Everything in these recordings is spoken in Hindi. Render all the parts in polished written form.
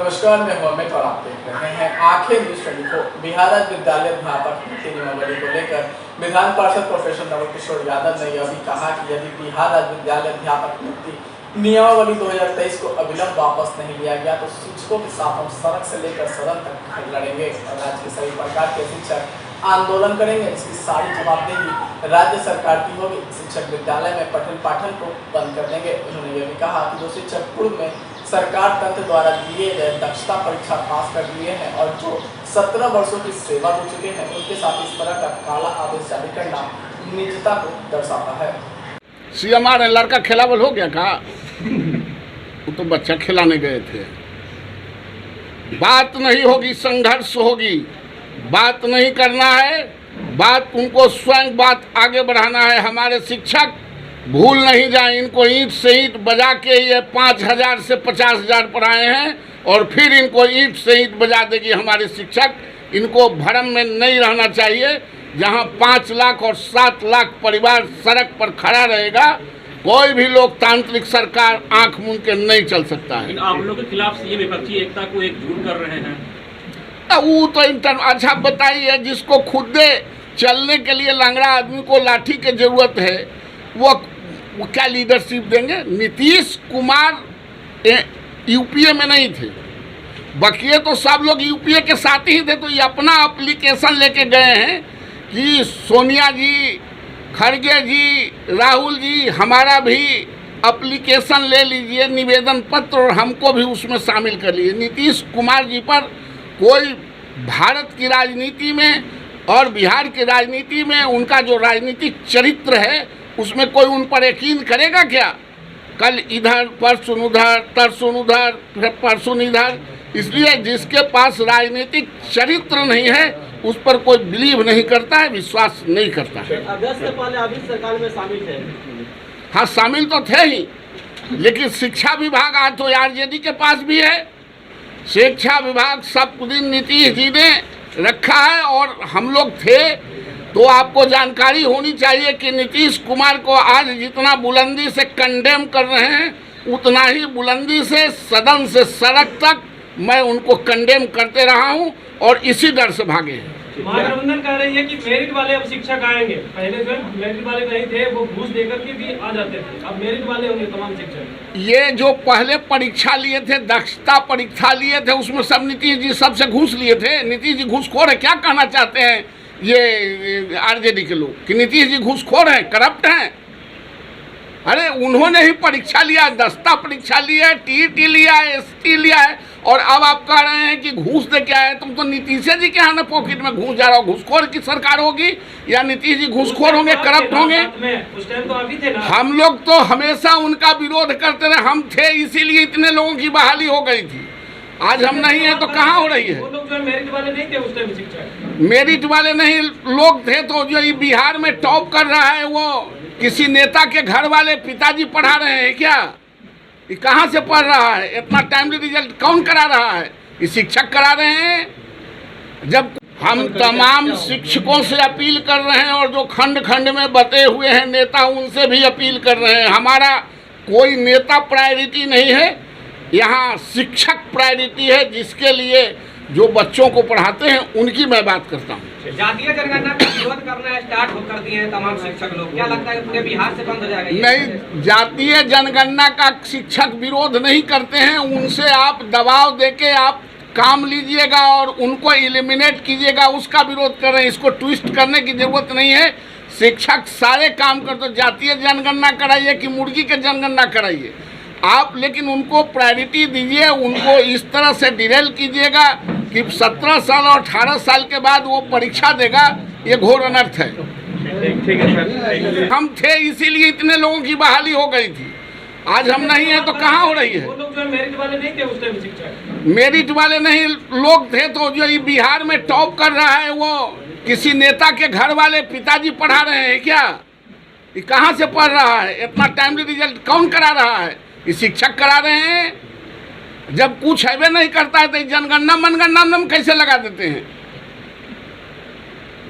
नमस्कार, मैं मोहम्मद और आप देख रहे हैं आंखें न्यूज 24। बिहार राज्य विद्यालय अध्यापक नियुक्ति नियमावली को लेकर विधान पार्षद प्रोफेसर नवल किशोर यादव ने यह भी कहा कि यदि बिहार राज्य विद्यालय अध्यापक नियुक्ति नियमावली 2023 को अविलंब वापस नहीं लिया गया तो शिक्षकों के साथ हम सड़क से लेकर सदन तक लड़ेंगे और राज्य के सभी प्रकार के शिक्षक आंदोलन करेंगे। इसकी सारी जवाबदेही राज्य सरकार की होगी। शिक्षक विद्यालय में पठन पाठन को बंद कर देंगे। उन्होंने यह भी कहा कि जो शिक्षक पूर्व में सरकार तंत्र द्वारा दिए गए दक्षता परीक्षा पास कर लिए हैं और जो 17 वर्षों की सेवा हो चुके हैं उनके साथ इस तरह का काला आदेश जारी करना निजता को दर्शाता है। सीएमआर लड़का खिलावल हो गया का? वो तो बच्चा खिलाने गए थे। बात नहीं होगी, संघर्ष होगी। बात नहीं करना है, बात उनको स्वयं बात आगे बढ़ाना है। हमारे शिक्षक भूल नहीं जाए, इनको ईंट से ईंट बजा के ये 5,000 से 50,000 पर आए हैं और फिर इनको ईंट से ईंट बजा देगी हमारे शिक्षक। इनको भ्रम में नहीं रहना चाहिए। जहां 5 लाख और 7 लाख परिवार सड़क पर खड़ा रहेगा, कोई भी लोकतांत्रिक सरकार आंख मूंद के नहीं चल सकता है। आप लोगों के खिलाफ ये विपक्षी एकता को एकजुट कर रहे हैं। वो तो अच्छा बताइए, जिसको खुद चलने के लिए लंगड़ा आदमी को लाठी की जरूरत है, वो क्या लीडरशिप देंगे? नीतीश कुमार यूपीए में नहीं थे, बकिए तो सब लोग यूपीए के साथ ही थे। तो ये अपना एप्लीकेशन लेके गए हैं कि सोनिया जी, खड़गे जी, राहुल जी, हमारा भी एप्लीकेशन ले लीजिए, निवेदन पत्र, और हमको भी उसमें शामिल कर लीजिए। नीतीश कुमार जी पर कोई भारत की राजनीति में और बिहार की राजनीति में उनका जो राजनीतिक चरित्र है उसमें कोई उन पर यकीन करेगा क्या? कल इधर, परसों उधर, तरसों उधर, फिर परसों इधर। इसलिए जिसके पास राजनीतिक चरित्र नहीं है उस पर कोई बिलीव नहीं करता है, विश्वास नहीं करता है। अगस्त से पहले अभी सरकार में शामिल थे। हाँ, शामिल तो थे ही, लेकिन शिक्षा विभाग आज तो आरजेडी के पास भी है। शिक्षा विभाग सब दिन नीतीश जी ने रखा है और हम लोग थे। तो आपको जानकारी होनी चाहिए कि नीतीश कुमार को आज जितना बुलंदी से कंडेम कर रहे हैं, उतना ही बुलंदी से सदन से सड़क तक मैं उनको कंडेम करते रहा हूं और इसी डर से भागे हैं। महागठबंधन कह रही है कि मेरिट वाले अब शिक्षक आएंगे। पहले जो मेरिट वाले नहीं थे वो घूस देकर के भी आ जाते थे, अब मेरिट वाले होंगे तमाम शिक्षक। ये जो पहले परीक्षा लिए थे, दक्षता परीक्षा लिए थे, उसमें सब नीतीश जी सबसे घूस लिए थे। नीतीश जी घूसखोर है? क्या कहना चाहते हैं ये आरजेडी के लोग कि नीतीश जी घूसखोर हैं, करप्ट हैं? अरे उन्होंने ही परीक्षा लिया, दस्ता परीक्षा लिया, टीईटी लिया, एसटी लिया है, और अब आप कह रहे हैं कि घूस दे के आए। तुम तो नीतीश जी के यहाँ पॉकेट में घूस जा रहा हो। घूसखोर की सरकार होगी या नीतीश जी घूसखोर होंगे, करप्ट होंगे? उस टाइम तो अभी थे ना। हम लोग तो हमेशा उनका विरोध करते रहे। हम थे, इसीलिए इतने लोगों की बहाली हो गई थी। आज हम नहीं है तो कहाँ हो रही है? वो लोग जो मेरिट वाले नहीं थे उस टाइम शिक्षक। मेरिट वाले नहीं लोग थे तो जो ये बिहार में टॉप कर रहा है वो किसी नेता के घर वाले पिताजी पढ़ा रहे हैं क्या? ये कहाँ से पढ़ रहा है? इतना टाइमली रिजल्ट कौन करा रहा है? ये शिक्षक करा रहे हैं। जब हम तमाम शिक्षकों से अपील कर रहे हैं और जो खंड खंड में बटे हुए हैं नेता, उनसे भी अपील कर रहे हैं। हमारा कोई नेता प्रायोरिटी नहीं है, यहाँ शिक्षक प्रायोरिटी है, जिसके लिए जो बच्चों को पढ़ाते हैं उनकी मैं बात करता हूँ। जातीय जनगणना का विरोध करना स्टार्ट कर दिए हैं तमाम शिक्षक लोग। क्या लगता है पूरे बिहार से बंद हो जाएगा? नहीं, जातीय जनगणना का शिक्षक विरोध नहीं करते हैं। उनसे आप दबाव देके आप काम लीजिएगा और उनको एलिमिनेट कीजिएगा, उसका विरोध कर रहे हैं। इसको ट्विस्ट करने की जरूरत नहीं है। शिक्षक सारे काम करते, जातीय जनगणना कराइए कि मुर्गी के जनगणना कराइए आप, लेकिन उनको प्रायोरिटी दीजिए। उनको इस तरह से डिरेल कीजिएगा कि 17 साल और 18 साल के बाद वो परीक्षा देगा, ये घोर अनर्थ है। ठीक है सर। हम थे, इसीलिए इतने लोगों की बहाली हो गई थी। आज हम नहीं है तो कहाँ हो रही है? वो लोग जो मेरिट वाले नहीं थे उस टाइम शिक्षक। मेरिट वाले नहीं लोग थे तो जो ये बिहार में टॉप कर रहा है वो किसी नेता के घर वाले पिताजी पढ़ा रहे हैं क्या? ये कहाँ से पढ़ रहा है? इतना टाइमली रिजल्ट कौन करा रहा है? ये शिक्षक करा रहे हैं। जब कुछ है नहीं करता है तो जनगणना मनगणना में कैसे लगा देते हैं?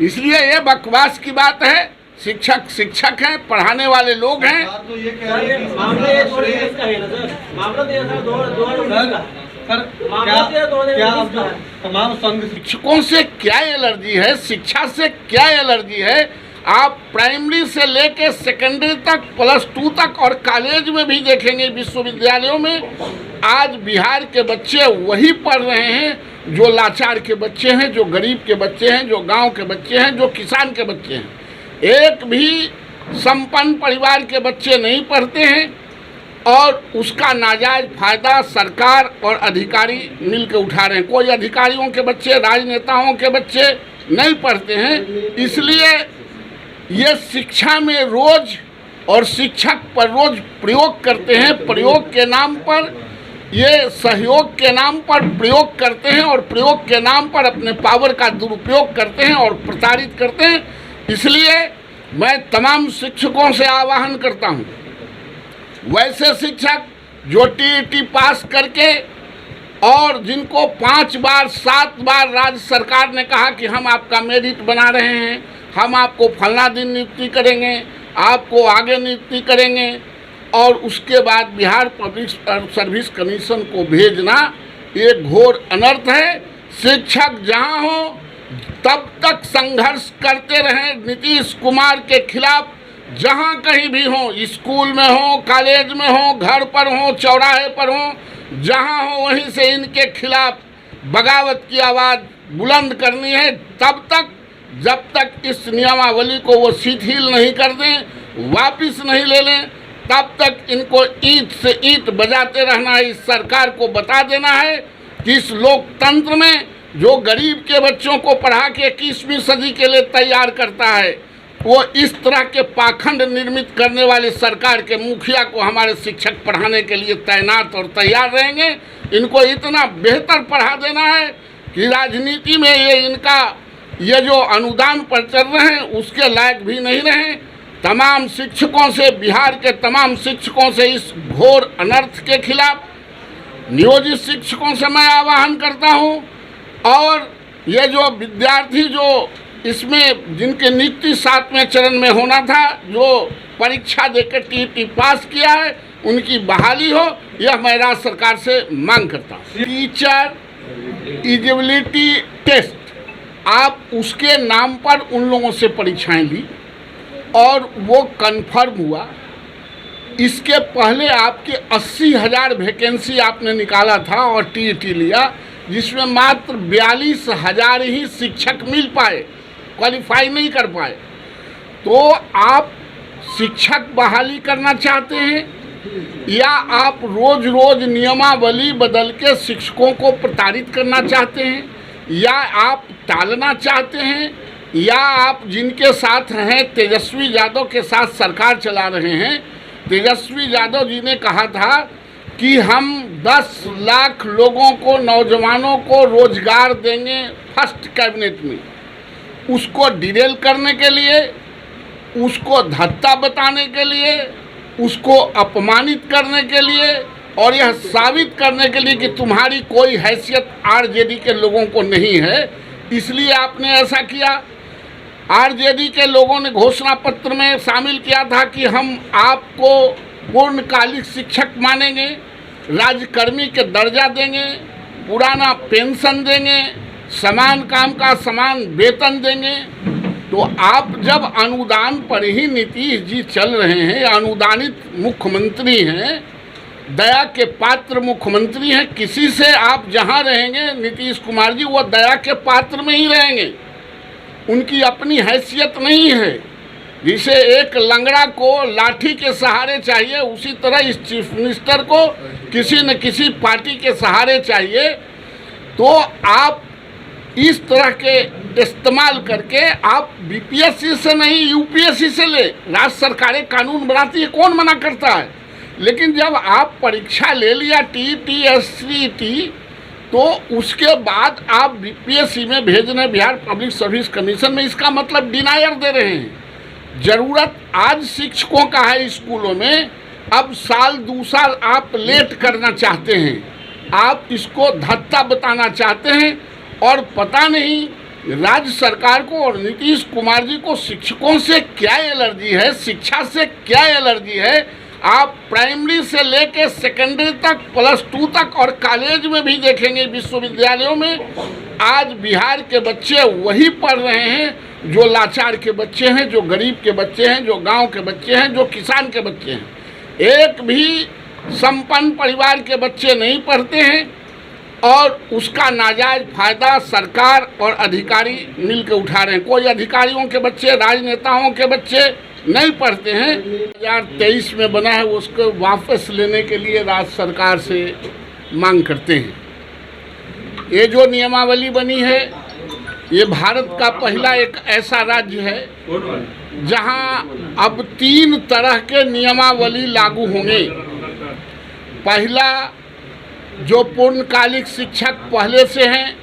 इसलिए ये बकवास की बात है। शिक्षक शिक्षक हैं, पढ़ाने वाले लोग हैं। मामला सर मामला क्या तोड़ने में क्या किसका अब जो है? तमाम संघ शिक्षकों से क्या एलर्जी है, शिक्षा से क्या एलर्जी है? आप प्राइमरी से लेके सेकेंडरी तक, +2 तक और कॉलेज में भी देखेंगे, विश्वविद्यालयों में आज बिहार के बच्चे वही पढ़ रहे हैं जो लाचार के बच्चे हैं, जो गरीब के बच्चे हैं, जो गांव के बच्चे हैं, जो किसान के बच्चे हैं। एक भी संपन्न परिवार के बच्चे नहीं पढ़ते हैं और उसका नाजायज फायदा सरकार और अधिकारी मिल के उठा रहे हैं। कोई अधिकारियों के बच्चे, राजनेताओं के बच्चे नहीं पढ़ते हैं, इसलिए ये शिक्षा में रोज और शिक्षक पर रोज प्रयोग करते हैं। प्रयोग के नाम पर, ये सहयोग के नाम पर प्रयोग करते हैं और प्रयोग के नाम पर अपने पावर का दुरुपयोग करते हैं और प्रताड़ित करते हैं। इसलिए मैं तमाम शिक्षकों से आह्वान करता हूँ, वैसे शिक्षक जो टीईटी पास करके और जिनको 5 बार 7 बार राज्य सरकार ने कहा कि हम आपका मेरिट बना रहे हैं, हम आपको फलना दिन नियुक्ति करेंगे, आपको आगे नियुक्ति करेंगे, और उसके बाद बिहार पब्लिक सर्विस कमीशन को भेजना एक घोर अनर्थ है। शिक्षक जहां हो तब तक संघर्ष करते रहें नीतीश कुमार के खिलाफ, जहां कहीं भी हो, स्कूल में हो, कॉलेज में हो, घर पर हो, चौराहे पर हो, जहां हो वहीं से इनके खिलाफ बगावत की आवाज़ बुलंद करनी है। तब तक, जब तक इस नियमावली को वो शिथिल नहीं कर दें, वापस नहीं ले लें, तब तक इनको ईंट से ईंट बजाते रहना है। इस सरकार को बता देना है कि इस लोकतंत्र में जो गरीब के बच्चों को पढ़ा के 21वीं सदी के लिए तैयार करता है, वो इस तरह के पाखंड निर्मित करने वाले सरकार के मुखिया को हमारे शिक्षक पढ़ाने के लिए तैनात और तैयार रहेंगे। इनको इतना बेहतर पढ़ा देना है कि राजनीति में ये जो अनुदान पर चल रहे हैं उसके लायक भी नहीं रहे। तमाम शिक्षकों से, बिहार के तमाम शिक्षकों से इस घोर अनर्थ के खिलाफ, नियोजित शिक्षकों से मैं आह्वान करता हूं, और ये जो विद्यार्थी जो इसमें जिनके नियुक्ति 7वें चरण में होना था, जो परीक्षा देकर टीईटी पास किया है, उनकी बहाली हो, यह मैं राज्य सरकार से मांग करता हूँ। टीचर एलिजिबिलिटी टेस्ट, आप उसके नाम पर उन लोगों से परीक्षाएं ली और वो कन्फर्म हुआ। इसके पहले आपके 80,000 वैकेंसी आपने निकाला था और टीईटी लिया, जिसमें मात्र 42,000 ही शिक्षक मिल पाए, क्वालिफाई नहीं कर पाए। तो आप शिक्षक बहाली करना चाहते हैं या आप रोज रोज नियमावली बदल के शिक्षकों को प्रताड़ित करना चाहते हैं, या आप टालना चाहते हैं, या आप जिनके साथ हैं तेजस्वी यादव के साथ सरकार चला रहे हैं। तेजस्वी यादव जी ने कहा था कि हम 10 लाख लोगों को, नौजवानों को रोजगार देंगे फर्स्ट कैबिनेट में। उसको डिरेल करने के लिए, उसको धत्ता बताने के लिए, उसको अपमानित करने के लिए और यह साबित करने के लिए कि तुम्हारी कोई हैसियत आरजेडी के लोगों को नहीं है, इसलिए आपने ऐसा किया। आरजेडी के लोगों ने घोषणा पत्र में शामिल किया था कि हम आपको पूर्णकालिक शिक्षक मानेंगे, राज्यकर्मी के दर्जा देंगे, पुराना पेंशन देंगे, समान काम का समान वेतन देंगे। तो आप जब अनुदान पर ही नीतीश जी चल रहे हैं, अनुदानित मुख्यमंत्री हैं, दया के पात्र मुख्यमंत्री हैं, किसी से आप जहां रहेंगे नीतीश कुमार जी वो दया के पात्र में ही रहेंगे। उनकी अपनी हैसियत नहीं है। जिसे एक लंगड़ा को लाठी के सहारे चाहिए, उसी तरह इस चीफ मिनिस्टर को किसी न किसी पार्टी के सहारे चाहिए। तो आप इस तरह के इस्तेमाल करके आप बीपीएससी से नहीं यूपीएससी से ले, राज्य सरकारें कानून बनाती है, कौन मना करता है। लेकिन जब आप परीक्षा ले लिया टीईटी एससीईटी, तो उसके बाद आप बीपीएससी में भेज रहे बिहार पब्लिक सर्विस कमीशन में, इसका मतलब डिनायर दे रहे हैं। ज़रूरत आज शिक्षकों का है स्कूलों में, अब साल 2 साल आप लेट करना चाहते हैं, आप इसको धत्ता बताना चाहते हैं। और पता नहीं राज्य सरकार को और नीतीश कुमार जी को शिक्षकों से क्या एलर्जी है, शिक्षा से क्या एलर्जी है। आप प्राइमरी से लेके सेकेंडरी तक, +2 तक और कॉलेज में भी देखेंगे, विश्वविद्यालयों में आज बिहार के बच्चे वही पढ़ रहे हैं जो लाचार के बच्चे हैं, जो गरीब के बच्चे हैं, जो गांव के बच्चे हैं, जो किसान के बच्चे हैं। एक भी संपन्न परिवार के बच्चे नहीं पढ़ते हैं और उसका नाजायज फायदा सरकार और अधिकारी मिलकर उठा रहे हैं। कोई अधिकारियों के बच्चे, राजनेताओं के बच्चे नहीं पढ़ते हैं। 2023 में बना है, उसको वापस लेने के लिए राज्य सरकार से मांग करते हैं। ये जो नियमावली बनी है, ये भारत का पहला एक ऐसा राज्य है जहां अब 3 तरह के नियमावली लागू होंगे। पहला, जो पूर्णकालिक शिक्षक पहले से हैं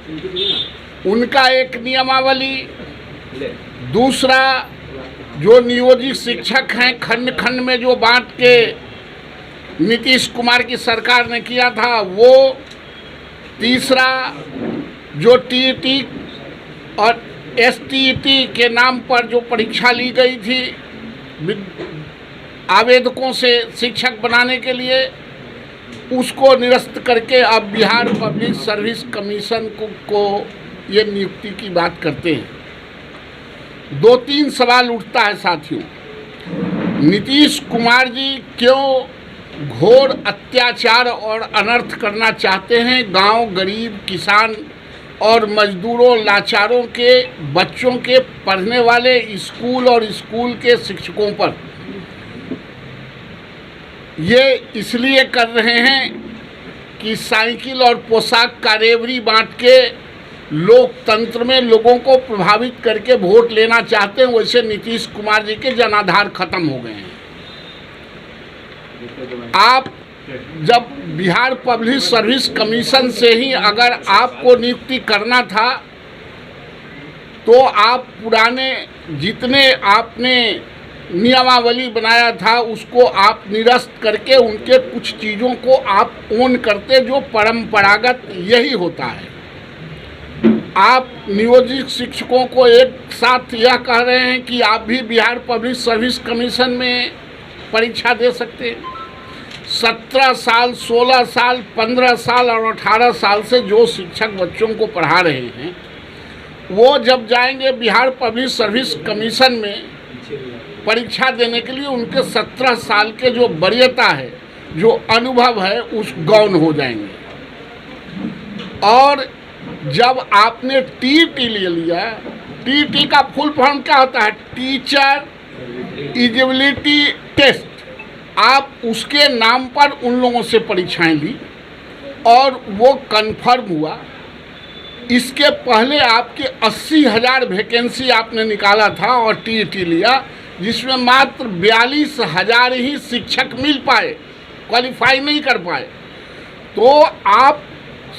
उनका एक नियमावली। दूसरा, जो नियोजित शिक्षक हैं खंड खंड में जो बांट के नीतीश कुमार की सरकार ने किया था वो। तीसरा, जो टीईटी और एसटीईटी के नाम पर जो परीक्षा ली गई थी आवेदकों से शिक्षक बनाने के लिए, उसको निरस्त करके अब बिहार पब्लिक सर्विस कमीशन को ये नियुक्ति की बात करते हैं। 2-3 सवाल उठता है साथियों, नीतीश कुमार जी क्यों घोर अत्याचार और अनर्थ करना चाहते हैं गांव, गरीब, किसान और मजदूरों, लाचारों के बच्चों के पढ़ने वाले स्कूल और स्कूल के शिक्षकों पर? ये इसलिए कर रहे हैं कि साइकिल और पोशाक का रेवड़ी बांट के लोकतंत्र में लोगों को प्रभावित करके वोट लेना चाहते हैं। वैसे नीतीश कुमार जी के जनाधार खत्म हो गए हैं। आप जब बिहार पब्लिक सर्विस कमीशन से ही अगर आपको नियुक्ति करना था तो आप पुराने जितने आपने नियमावली बनाया था उसको आप निरस्त करके उनके कुछ चीज़ों को आप ओन करते, जो परंपरागत यही होता है। आप नियोजित शिक्षकों को एक साथ यह कह रहे हैं कि आप भी बिहार पब्लिक सर्विस कमीशन में परीक्षा दे सकते हैं। 17 साल, 16 साल, 15 साल और 18 साल से जो शिक्षक बच्चों को पढ़ा रहे हैं वो जब जाएंगे बिहार पब्लिक सर्विस कमीशन में परीक्षा देने के लिए, उनके 17 साल के जो वरीयता है, जो अनुभव है, उस गौण हो जाएंगे। और जब आपने टीईटी ले लिया, टीईटी का फुल फॉर्म क्या होता है? Teacher eligibility test. आप उसके नाम पर उन लोगों से परीक्षाएं ली और वो कन्फर्म हुआ। इसके पहले आपके 80,000 वैकेंसी आपने निकाला था और टीईटी लिया, जिसमें मात्र 42,000 ही शिक्षक मिल पाए, क्वालिफाई नहीं कर पाए। तो आप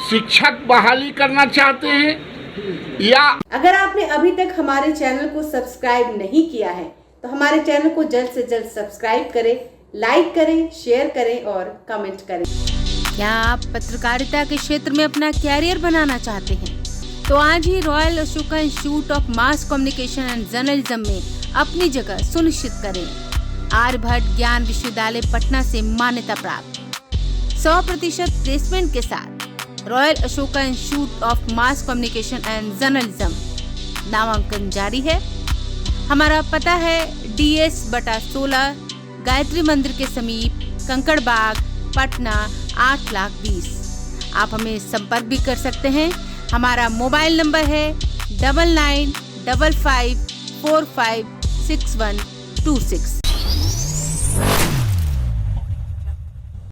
शिक्षक बहाली करना चाहते हैं या? अगर आपने अभी तक हमारे चैनल को सब्सक्राइब नहीं किया है तो हमारे चैनल को जल्द से जल्द सब्सक्राइब करें, लाइक करें, शेयर करें और कमेंट करें। क्या आप पत्रकारिता के क्षेत्र में अपना कैरियर बनाना चाहते हैं? तो आज ही Royal Ashoka Institute of Mass Communication and Journalism में अपनी जगह सुनिश्चित करें। आर्यभट्ट ज्ञान विश्वविद्यालय पटना से मान्यता प्राप्त 100% प्लेसमेंट के साथ royal Ashoka Institute of Mass Communication and journalism नामांकन जारी है। हमारा पता है DS/16 गायत्री मंदिर के समीप, कंकड़ बाग, पटना 8,20,000। आप हमें संपर्क भी कर सकते हैं। हमारा मोबाइल नंबर है 9955456126।